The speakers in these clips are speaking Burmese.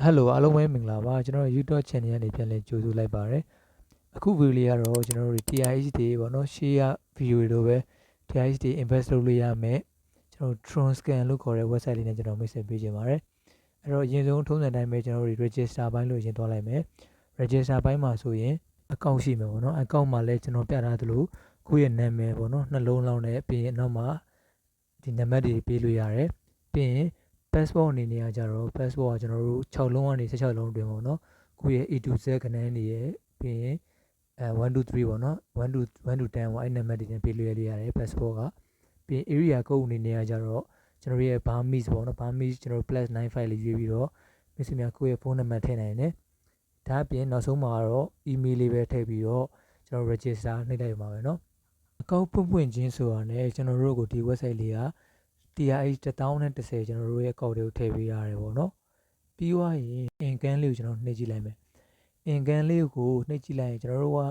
Hello အားလုံးပဲမင်္ဂလာပါကျွန်တော် YouTube channel ကနေပြန်လည်ကြိုဆိုလိုက်ပါရစေအခုဗီဒီယိုလေးကတော့ကျွန်တော်တို့ TRX တွေပေါ့နော် share ဗီဒီယိုတွေလိုပဲ TRX တွေ invest လုပ်လို့ရမယ်ကျွန်တော် Tron scan လို့ခေါ်တဲ့ website လေးနဲ့ကျွန်တော်မိတ်ဆက်ပေးခြင်းပါတယ်အဲ့တော့အရင်ဆုံးထုံးစံတိုင်းပဲကျွန်တော်တို့ register ဘိုင်းလို့ရင်သွားလိုက်မယ် register ဘိုင်းမှာဆိုရင် account ရှိမယ်ပေါ့နော် account မှာလည်းကျွန်တော်ပြထားသလိုကိုယ့်ရဲ့နာမည်ပေါ့နော်နှလုံးလောက်နဲ့ပြီးရင်နောက်မှာဒီနံပါတ်တွေပေးလို့ရတယ်ပြီးရင်passport အနေနဲ့ကကြတော့ passport ကကျွန်တော်တို့6လုံးကနေ16လုံးတွင်ပေါ့နော်ကိုယ့်ရဲ့ A to Z ခဏန်းတွေရဲ့ပြီးရင်1 to 3ပေါ့နော်1 to 10ပေါ့အဲ့နံပါတ်တွေနဲ့ပေးလို့ရတယ် passport ကပြီးရင် area code အနေနဲ့ကကြတော့ကျွန်တော်ရဲ့ Burmese ပေါ့နော် Burmese ကျွန်တော် +95 လေးရွေးပြီးတော့မိတ်ဆွေများကိုယ့်ရဲ့ဖုန်းနံပါတ်ထည့်နိုင်တယ်ဒါအပြင်နောက်ဆုံးမှာတော့ email လေးပဲထည့်ပြီးတော့ကျွန်တော် register နှိပ်လိုက်ပါမယ်နော်အကောင့်ဖွင့်ခြင်းဆိုတာနဲ့ကျွန်တော်တို့ကိုဒီ website လေးကTRX 1010ကျွန်တော်တို့ရဲ့ code တွေကိုထည့်ပေးရတယ်ပေါ့နော်ပြီးသွားရင် income လေးကိုကျွန်တော်နှိပ်ကြည့်လိုက်မယ် income လေးကိုနှိပ်ကြည့်လိုက်ရင်ကျွန်တော်တို့က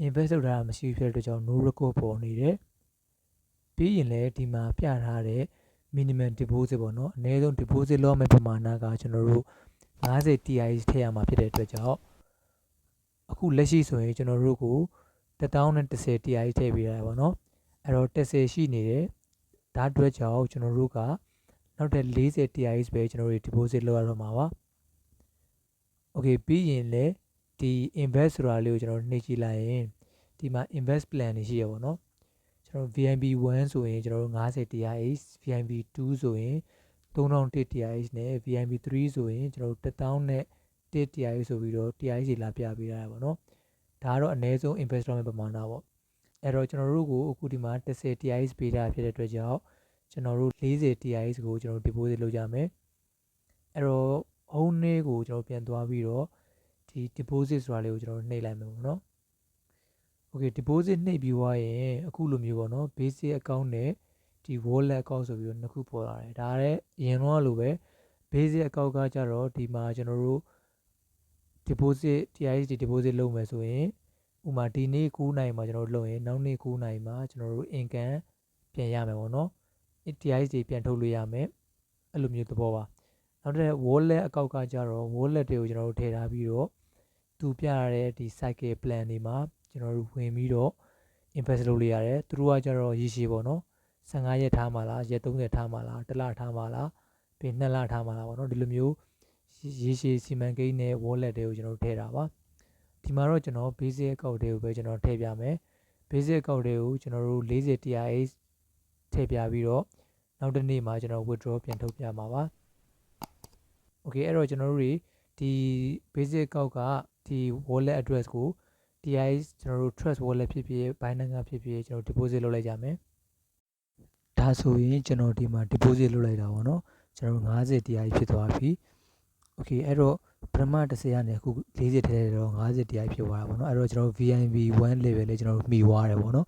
invest လုပ်တာမရှိဖြစ်တဲ့အတွက်ကြောင့် no record ပေါ်နေတယ်ပြီးရင်လည်းဒီမှာပြထားတဲ့ minimum deposit ပေါ့နော်အနည်းဆုံး deposit လုပ်မယ့်ပမာဏကကျွန်တော်တို့50 TRX ထည့်ရမှာဖြစ်တဲ့အတွက်ကြောင့်အခုလက်ရှိဆိုရင်ကျွန်တော်တို့ကို1010 TRX ထည့်ပေးရတယ်ပေါ့နော်အဲ့တော့10ရှိနေတယ်ဒါအတွက်ကြောင့်ကျွန်တော်တို့ကနောက်ထပ်40 TRX ပဲကျွန်တော်တို့ deposit လုပ်ရတော့မှာပါ okay ပြီးရင်လည်းဒီ invest ဆိုတာလေးကိုကျွန်တော်နှိပ်ကြည့်လိုက်ရင်ဒီမှာ invest plan တွေရှိရပါတော့ကျွန်တော် VIP 1ဆိုရင်ကျွန်တော်တို့50 TRX VIP 2ဆိုရင်3000 TRX နဲ့ VIP 3ဆိုရင်ကျွန်တော်တို့1000နဲ့TRX ဆိုပြီးတော့ TRX တွေလာပြပေးရပါတော့ဒါကတော့အနည်းဆုံး invest လုပ်မယ့်ပမာဏပေါ့အဲ့တော့ကျွန်တော်တို့ကိုအခုဒီမှာ10 TRX ပေးတာဖြစ်တဲ့အတွက်ကြောင့်ကျွန်တော်တို့40 TRX ကိုကျွန်တော် deposit လုပ်ကြမယ်အဲ့တော့ home လေးကိုကျွန်တော်ပြန်သွားပြီးတော့ဒီ deposit ဆိုတာလေးကိုကျွန်တော်နှိပ်လိုက်မယ်ပေါ့နော် okay deposit နှိပ်ပြီးွားရင်အခုလိုမျိုးပေါ့နော် basic account နဲ့ဒီ wallet account ဆိုပြီးတော့နှစ်ခုပေါ်လာတယ်ဒါလည်းအရင်တော့လိုပဲ basic account ကကြတော့ဒီမှာကျွန်တော်တို့ deposit TRX deposit လုပ်မယ်ဆိုရင်ဥမာဒီနေ့9နိုင်မှာကျွန်တော်တို့လုပ်ရင်နောက်နေ့9နိုင်မှာကျွန်တော်တို့ income ပြန်ရမယ်ပေါ့နော် TRX တွေပြန်ထုတ်လို့ရမယ်အဲ့လိုမျိုးသဘောပါနောက်တစ် wallet account ကကြတော့ wallet တွေကိုကျွန်တော်တို့ထည့်ထားပြီးတော့သူပြရတဲ့ဒီ cycle plan တွေမှာကျွန်တော်တို့ဝင်ပြီးတော့ invest လုပ်လို့ရတယ်သူတို့ကကြတော့ရည်ရှိပေါ့နော်15ရက်ထားမှာလားရက်30ထားမှာလားတစ်လထားမှာလားပြီး2လထားမှာလားပေါ့နော်ဒီလိုမျိုးရေရှည်စီမံကိန်းနဲ့ wallet တွေကိုကျွန်တော်တို့ထည့်တာပါဒီမှာတော့ကျွန်တော် basic account တွေကိုပဲကျွန်တော်ထည့်ပြမယ် basic account တွေကိုကျွန်တော်တို့40 TRX ထည့်ပြပြီးတော့နောက်တစ်နေ့မှာကျွန်တော် withdraw ပြန်ထုတ်ပြမှာပါ okay အဲ့တော့ကျွန်တော်တို့တွေဒီ basic account ကဒီ wallet address ကို TRX ကျွန်တော်တို့ trust wallet ဖြစ်ဖြစ် Binance ကဖြစ်ဖြစ်ကျွန်တော် deposit လုပ်လိုက်ကြမယ်ဒါဆိုရင်ကျွန်တော်ဒီမှာ deposit လုပ်လိုက်တာပေါ့နော်ကျွန်တော်50 TRX ဖြစ်သွားပြီ okay အဲ့တော့ပထမ10ကနေအခု40ထဲတော့50 TRX ဖြစ်သွားတာပေါ့နော်အဲ့တော့ကျွန်တော် VIP 1 level လေးကျွန်တော်မှီသွားတယ်ပေါ့နော်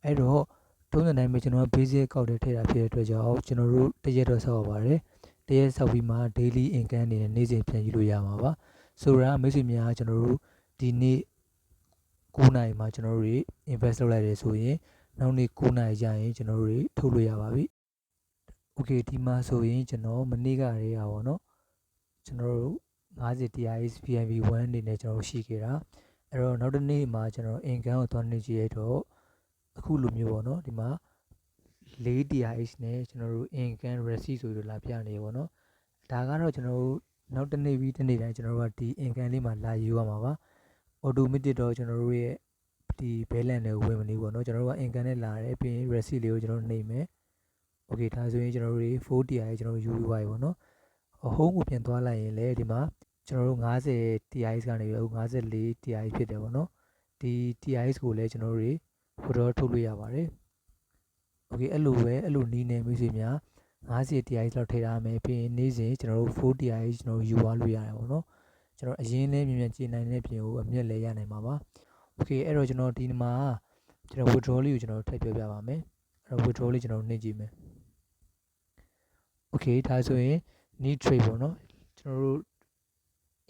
အဲ့တော့ထုံးစံတိုင်းပဲကျွန်တော် basic account တွေထည့်တာဖြစ်တဲ့အတွက်ကြောင့်ကျွန်တော်တို့တရက်တော့ဆောက်ရပါတယ်တရက်ဆောက်ပြီးမှ daily income အနေနဲ့နေ့စဉ်ပြန်ယူလို့ရမှာပါဆိုတော့မိတ်ဆွေများကျွန်တော်တို့ဒီနေ့9နိုင်မှာကျွန်တော်တို့ invest လုပ်လိုက်တယ်ဆိုရင်နောက်နေ့9နိုင်ကျရင်ကျွန်တော်တို့ထုတ်လို့ရပါပြီ okay ဒီမှာဆိုရင်ကျွန်တော်မနေ့ကလေးอ่ะပေါ့နော်ကျွန်တော်တို့50 TRX VIP 1အနေနဲ့ကျွန်တော်ရှိခဲ့တာအဲ့တော့နောက်တစ်နေ့မှာကျွန်တော် income ကိုသွားနေကြည့်ရတော့အခုလိုမျိုးပေါ့နော်ဒီမှာ4 TRX နဲ့ကျွန်တော်တို့ income receipt ဆိုပြီးလာပြနေပေါ့နော်ဒါကတော့ကျွန်တော်တို့နောက်တစ်နေ့ပြီးတစ်နေ့တိုင်းကျွန်တော်တို့ကဒီ income လေးမှာလာယူရမှာပါ automatic တော့ကျွန်တော်တို့ရဲ့ဒီ balance တွေကိုဝင်မနေဘူးပေါ့နော်ကျွန်တော်တို့က income နဲ့လာတယ်ပြီးရင် receipt လေးကိုကျွန်တော်နှိပ်မယ် okay ဒါဆိုရင်ကျွန်တော်တို့4 TRX ကျွန်တော်တို့ယူပြီးပါပြီပေါ့နော် home ကိုပြန်သွားလိုက်ရင်လည်းဒီမှာကျွန်တော်တို့50 TRX ကနေပြီးအခု54 TRX ဖြစ်တယ်ပေါ့နော်ဒီ TRX ကိုလည်းကျွန်တော်တို့withdraw ထုတ်လို့ရပါတယ် okay အဲ့လိုပဲအဲ့လိုနီးနေမိတ်ဆွေများ50 TRX လောက်ထည့်ထားမယ်ပြီးရင်နေ့စဉ်ကျွန်တော်တို့4 TRX ကျွန်တော်တို့ယူသွားလို့ရတယ်ပေါ့နော်ကျွန်တော်အရင်လည်းမြန်မြန်ကျေနိုင်တဲ့ပြင်ကိုအမြက်လည်းရနိုင်မှာပါ okay အဲ့တော့ကျွန်တော်ဒီမှာကျွန်တော် withdraw လေးကိုကျွန်တော်ထည့်ပြောပြပါမယ်အဲ့တော့ withdraw လေးကျွန်တော်နှိပ်ကြည့်မယ် okay ဒါဆိုရင် need trade ပေါ့နော်ကျွန်တော်တို့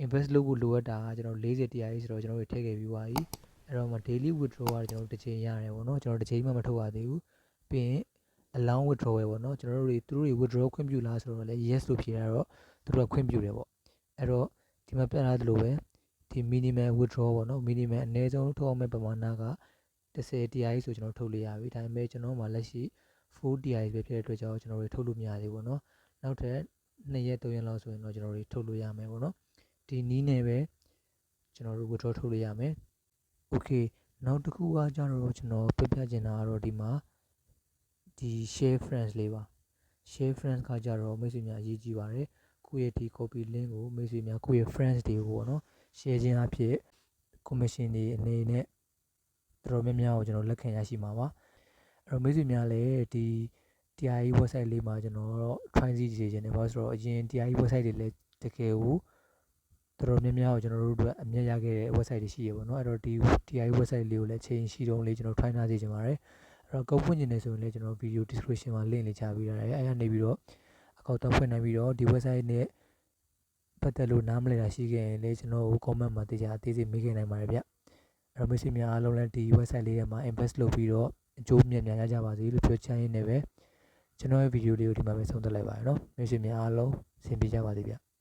invest လုပ်ဖို့လိုအပ်တာကျွန်တော်40 TRX ဆိုတော့ကျွန်တော်တို့ထည့်ခဲ့ပြီးပါပြီအဲ့တော့မှ daily withdrawal ကကျွန်တော်တို့တစ်ချိန်ရတယ်ပေါ့နော်ကျွန်တော်တစ်ချိန်မှမထုတ်ရသေးဘူးပြီးရင် allow withdrawal ပေါ့နော်ကျွန်တော်တို့သူတို့ withdraw ခွင့်ပြုလားဆိုတော့လည်း yes လို့ဖြေရတော့သူတို့ကခွင့်ပြုတယ်ပေါ့အဲ့တော့ ဒီမှာပြထားသလိုပဲဒီ minimal withdrawal ပေါ့နော် minimal အနည်းဆုံးထုတ်အောင်မဲ့ပမာဏက10 TRX ဆိုကျွန်တော်ထုတ်လို့ရပြီဒါပေမဲ့ကျွန်တော်မှာလက်ရှိ4 TRX ပဲဖြစ်တဲ့အတွက်ကြောင့်ကျွန်တော်တို့ထုတ်လို့မရသေးဘူးပေါ့နော်နောက်ထပ်2ရက်3ရက်လောက်ဆိုရင်တော့ကျွန်တော်တို့ထုတ်လို့ရမယ်ပေါ့နော်ဒီနီးနဲ့ပဲကျွန်တော်တို့ withdraw ထုတ်လို့ရမယ် okay နောက်တစ်ခုကကျတော့ကျွန်တော်ပြပြချင်တာကတော့ဒီမှာဒီ share friends လေးပါ share friends ကကြတော့မိတ်ဆွေများအရေးကြီးပါတယ်ကိုယ့်ရဲ့ဒီ copy link ကိုမိတ်ဆွေများကိုယ့်ရဲ့ friends တွေကိုပေါ့နော် share ခြင်းအဖြစ် commission တွေအနေနဲ့တော်တော်များများကိုကျွန်တော်လက်ခံရရှိမှာပါအဲ့တော့မိတ်ဆွေများလည်းဒီ TRX website လေးမှာကျွန်တော်တော့ try စီစေချင်တယ်ဘာလို့ဆိုတော့အရင် TRX website တွေလည်းတကယ်ကိုတော်တော်များများကိုကျွန်တော်တို့အတွက်အမြတ်ရခဲ့တဲ့ website တွေရှိရပါတော့အဲ့တော့ဒီ TRX website လေးကိုလည်းချိန်ရှိတုန်းလေးကျွန်တော် try နာစေချင်ပါတယ်အဲ့တော့ကောက်ဖွင့်နေတယ်ဆိုရင်လည်းကျွန်တော် video description မှာ link လေးချပေးထားတယ်အဲ့ကနေပြီးတော့အကောင့်တော့ဖွင့်နိုင်ပြီးတော့ဒီ website နဲ့ပတ်သက်လို့နားမလည်တာရှိခဲ့ရင်လည်းကျွန်တော်ကို comment မှာတေချာအသေးစိတ်မေးခဲ့နိုင်ပါတယ်ဗျအဲ့တော့မိတ်ဆွေများအားလုံးလည်းဒီ website လေးထဲမှာ invest လုပ်ပြီးတော့အကျိုးမြတ်များရကြပါစေလို့ပြောချင်ရင်းနဲ့ပဲကျွန်တော်ရဲ့ video လေးကိုဒီမှာပဲဆုံးသက်လိုက်ပါရနော်မိတ်ဆွေများအားလုံးဆင်ပြေကြပါစေဗျ